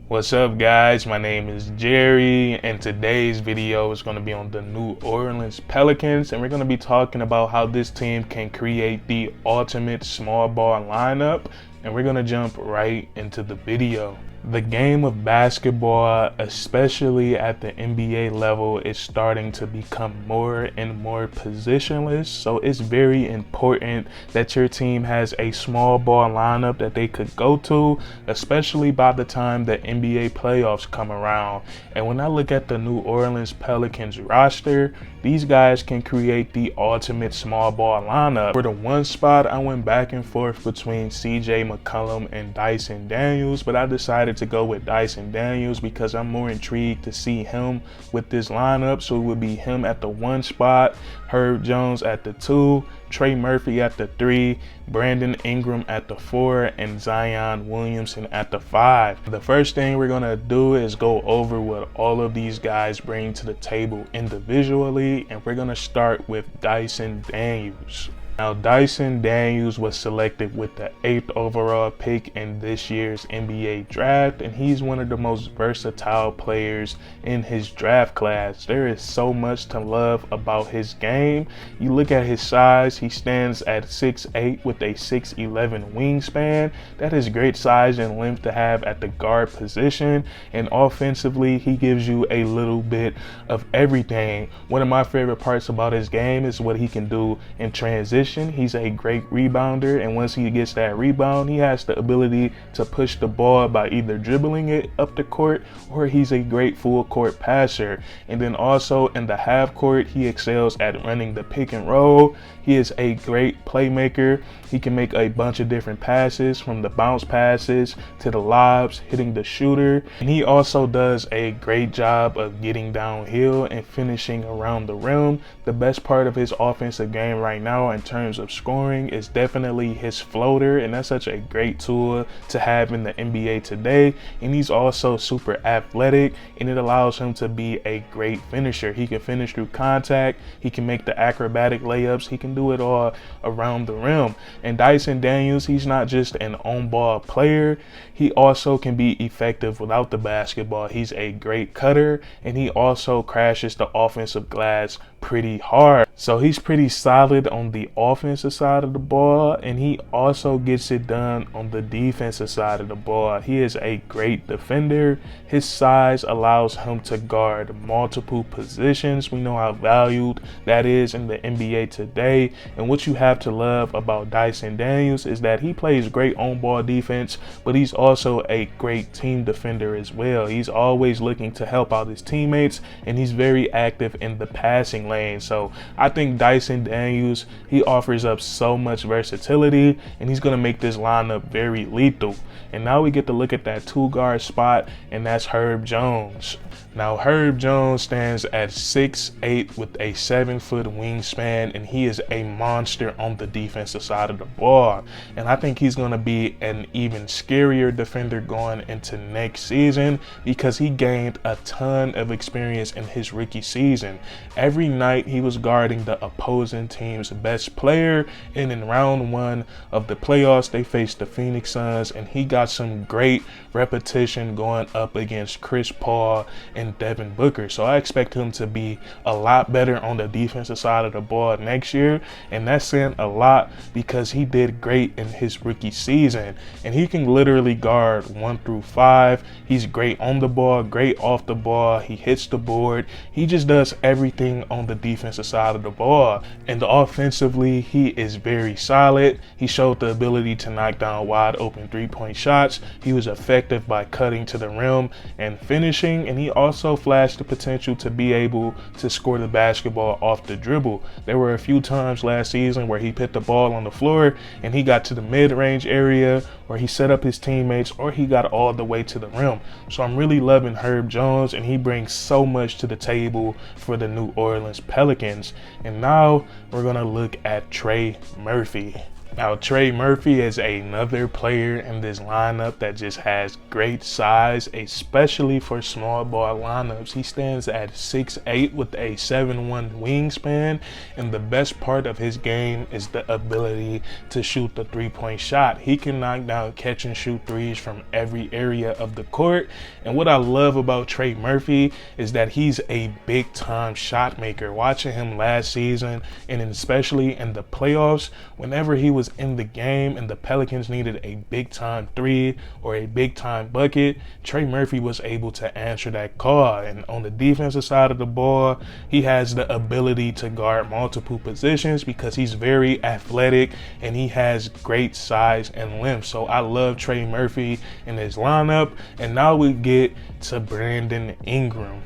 What's up, guys? My name is Jerry, and today's video is going to be on the New Orleans Pelicans, and we're going to be talking about how this team can create the ultimate small ball lineup, and we're going to jump right into the video. The game of basketball, especially at the NBA level, is starting to become more and more positionless, so it's very important that your team has a small ball lineup that they could go to, especially by the time the NBA playoffs come around. And when I look at the New Orleans Pelicans roster, these guys can create the ultimate small ball lineup. For the one spot, I went back and forth between CJ McCollum and Dyson Daniels, but I decided to go with Dyson Daniels because I'm more intrigued to see him with this lineup. So it would be him at the one spot, Herb Jones at the 2, Trey Murphy at the 3, Brandon Ingram at the 4, and Zion Williamson at the 5. The first thing we're gonna do is go over what all of these guys bring to the table individually, and we're gonna start with Dyson Daniels. Now, Dyson Daniels was selected with the 8th overall pick in this year's NBA draft, and he's one of the most versatile players in his draft class. There is so much to love about his game. You look at his size, he stands at 6'8" with a 6'11" wingspan. That is great size and length to have at the guard position, and offensively, he gives you a little bit of everything. One of my favorite parts about his game is what he can do in transition. He's a great rebounder, and once he gets that rebound, he has the ability to push the ball by either dribbling it up the court, or he's a great full court passer. And then also in the half court, he excels at running the pick and roll. He is a great playmaker. He can make a bunch of different passes, from the bounce passes to the lobs, hitting the shooter. And he also does a great job of getting downhill and finishing around the rim. The best part of his offensive game right now in terms of scoring is definitely his floater, and that's such a great tool to have in the NBA today. And he's also super athletic, and it allows him to be a great finisher. He can finish through contact, he can make the acrobatic layups, he can do it all around the rim. And Dyson Daniels, he's not just an on-ball player, he also can be effective without the basketball. He's a great cutter, and he also crashes the offensive glass pretty hard. So he's pretty solid on the offensive side of the ball, and he also gets it done on the defensive side of the ball. He is a great defender. His size allows him to guard multiple positions. We know how valued that is in the NBA today. And what you have to love about Dyson Daniels is that he plays great on-ball defense, but he's also a great team defender as well. He's always looking to help out his teammates, and he's very active in the passing lane. So I think Dyson Daniels, he offers up so much versatility, and he's going to make this lineup very lethal. And now we get to look at that 2-guard spot, and that's Herb Jones. Now, Herb Jones stands at 6'8" with a 7-foot wingspan, and he is a monster on the defensive side of the ball. And I think he's going to be an even scarier defender going into next season because he gained a ton of experience in his rookie season. Every night he was guarding the opposing team's best player, and in round 1 of the playoffs, they faced the Phoenix Suns, and he got some great repetition going up against Chris Paul and Devin Booker. So I expect him to be a lot better on the defensive side of the ball next year, and that's saying a lot because he did great in his rookie season, and he can literally guard 1 through 5. He's great on the ball, great off the ball, he hits the board, he just does everything on the defensive side of the ball. And offensively, he is very solid. He showed the ability to knock down wide open 3-point shots. He was effective by cutting to the rim and finishing, and he also flashed the potential to be able to score the basketball off the dribble. There were a few times last season where he put the ball on the floor and he got to the mid-range area, or he set up his teammates, or he got all the way to the rim. So I'm really loving Herb Jones, and he brings so much to the table for the New Orleans Pelicans. And now we're gonna look at Trey Murphy. Now, Trey Murphy is another player in this lineup that just has great size, especially for small ball lineups. He stands at 6'8" with a 7'1" wingspan, and the best part of his game is the ability to shoot the three-point shot. He can knock down catch and shoot threes from every area of the court, and what I love about Trey Murphy is that he's a big-time shot maker. Watching him last season, and especially in the playoffs, whenever he was in the game and the Pelicans needed a big time three or a big time bucket, Trey Murphy was able to answer that call. And on the defensive side of the ball, he has the ability to guard multiple positions because he's very athletic and he has great size and length. So I love Trey Murphy in his lineup. And now we get to Brandon Ingram.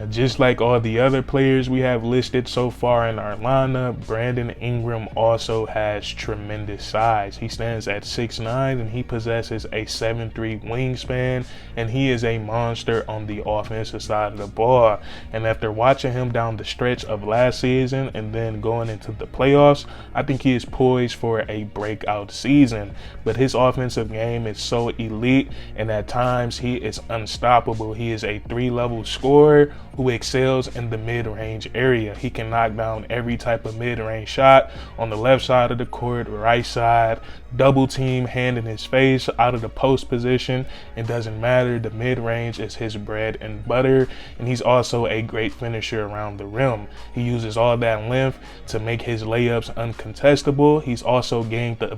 Just like all the other players we have listed so far in our lineup, Brandon Ingram also has tremendous size. He stands at 6'9" and he possesses a 7'3" wingspan, and he is a monster on the offensive side of the ball. And after watching him down the stretch of last season and then going into the playoffs, I think he is poised for a breakout season. But his offensive game is so elite, and at times he is unstoppable. He is a 3-level scorer who excels in the mid-range area. He can knock down every type of mid-range shot on the left side of the court, right side, double team, hand in his face, out of the post position. It doesn't matter. The mid-range is his bread and butter, and he's also a great finisher around the rim. He uses all that length to make his layups uncontestable. He's also gained the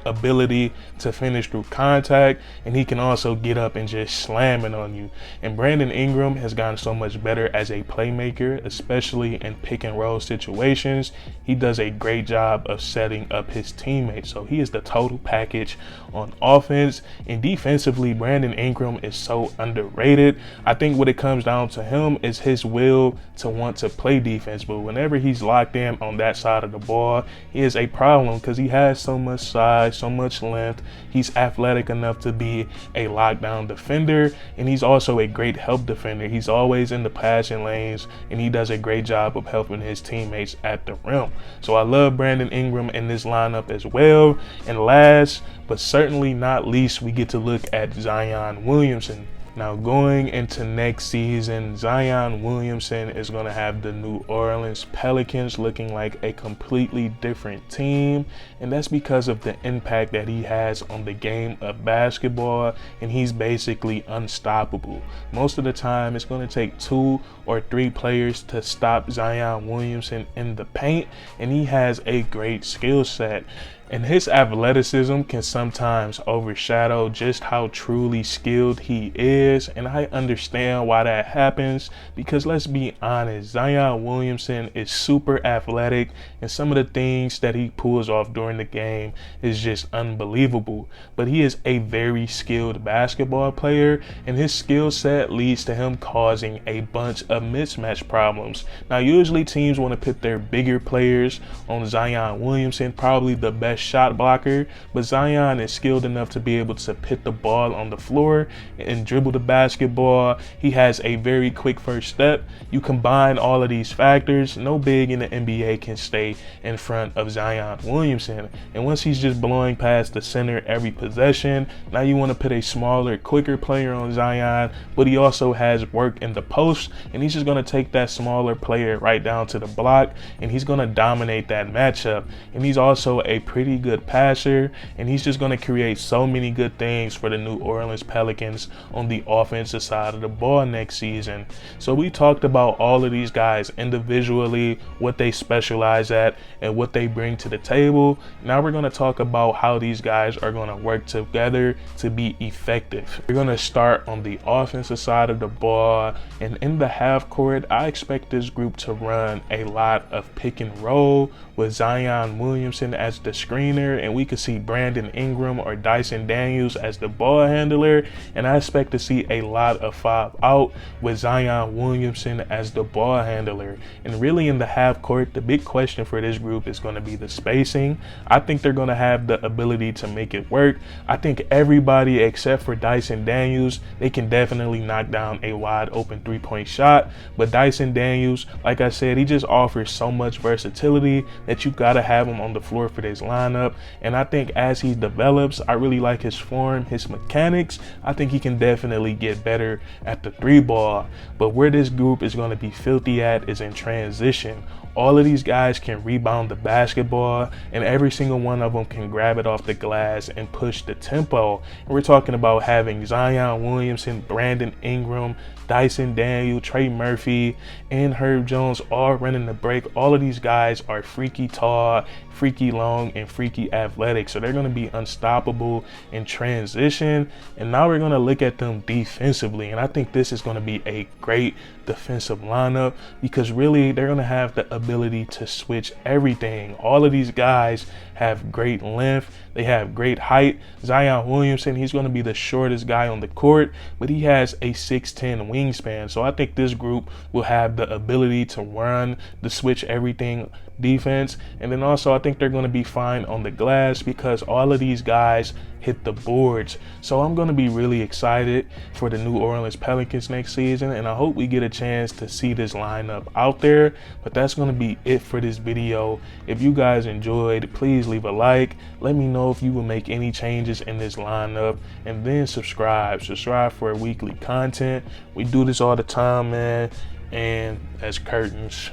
ability to finish through contact, and he can also get up and just slam it on you. And Brandon Ingram has gotten so much better as a playmaker, especially in pick and roll situations. He does a great job of setting up his teammates. So he is the total package on offense. And defensively, Brandon Ingram is so underrated. I think what it comes down to him is his will to want to play defense, but whenever he's locked in on that side of the ball, he is a problem because he has so much size, so much length. He's athletic enough to be a lockdown defender, and he's also a great help defender. He's always in the passing lanes, and he does a great job of helping his teammates at the rim. So I love Brandon Ingram in this lineup as well. And last but certainly not least, we get to look at Zion Williamson. Now, going into next season, Zion Williamson is going to have the New Orleans Pelicans looking like a completely different team, and that's because of the impact that he has on the game of basketball, and he's basically unstoppable. Most of the time, it's going to take 2 or 3 players to stop Zion Williamson in the paint, and he has a great skill set. And his athleticism can sometimes overshadow just how truly skilled he is. And I understand why that happens, because let's be honest, Zion Williamson is super athletic, and some of the things that he pulls off during the game is just unbelievable. But he is a very skilled basketball player, and his skill set leads to him causing a bunch of mismatch problems. Now, usually teams want to put their bigger players on Zion Williamson, probably the best shot blocker, but Zion is skilled enough to be able to put the ball on the floor and dribble the basketball. He has a very quick first step. You combine all of these factors, no big in the NBA can stay in front of Zion Williamson. And once he's just blowing past the center every possession, now you want to put a smaller, quicker player on Zion, but he also has work in the post, and he's just going to take that smaller player right down to the block, and he's going to dominate that matchup. And he's also a pretty good passer, and he's just going to create so many good things for the New Orleans Pelicans on the offensive side of the ball next season. So we talked about all of these guys individually, what they specialize at and what they bring to the table. Now we're going to talk about how these guys are going to work together to be effective. We're going to start on the offensive side of the ball, and in the half court, I expect this group to run a lot of pick and roll with Zion Williamson as the screener, and we could see Brandon Ingram or Dyson Daniels as the ball handler, and I expect to see a lot of 5 out with Zion Williamson as the ball handler. And really in the half court, the big question for this group is going to be the spacing. I think they're going to have the ability to make it work. I think everybody except for Dyson Daniels, they can definitely knock down a wide open 3-point shot, but Dyson Daniels, like I said, he just offers so much versatility that you got to have him on the floor for this line. lineup. And I think as he develops, I really like his form, his mechanics. I think he can definitely get better at the 3-ball. But where this group is going to be filthy at is in transition. All of these guys can rebound the basketball, and every single one of them can grab it off the glass and push the tempo. And we're talking about having Zion Williamson, Brandon Ingram, Dyson Daniels, Trey Murphy, and Herb Jones all running the break. All of these guys are freaky tall, freaky long, and freaky athletic. So they're going to be unstoppable in transition. And now we're going to look at them defensively. And I think this is going to be a great defensive lineup because really they're going to have the ability to switch everything. All of these guys have great length. They have great height. Zion Williamson, he's going to be the shortest guy on the court, but he has a 6'10" wingspan. So I think this group will have the ability to run, to switch everything defense. And then also I think they're going to be fine on the glass because all of these guys hit the boards. So I'm going to be really excited for the New Orleans Pelicans next season, and I hope we get a chance to see this lineup out there. But that's going to be it for this video. If you guys enjoyed, please leave a like. Let me know if you will make any changes in this lineup, and then subscribe for weekly content. We do this all the time, man. And as curtains.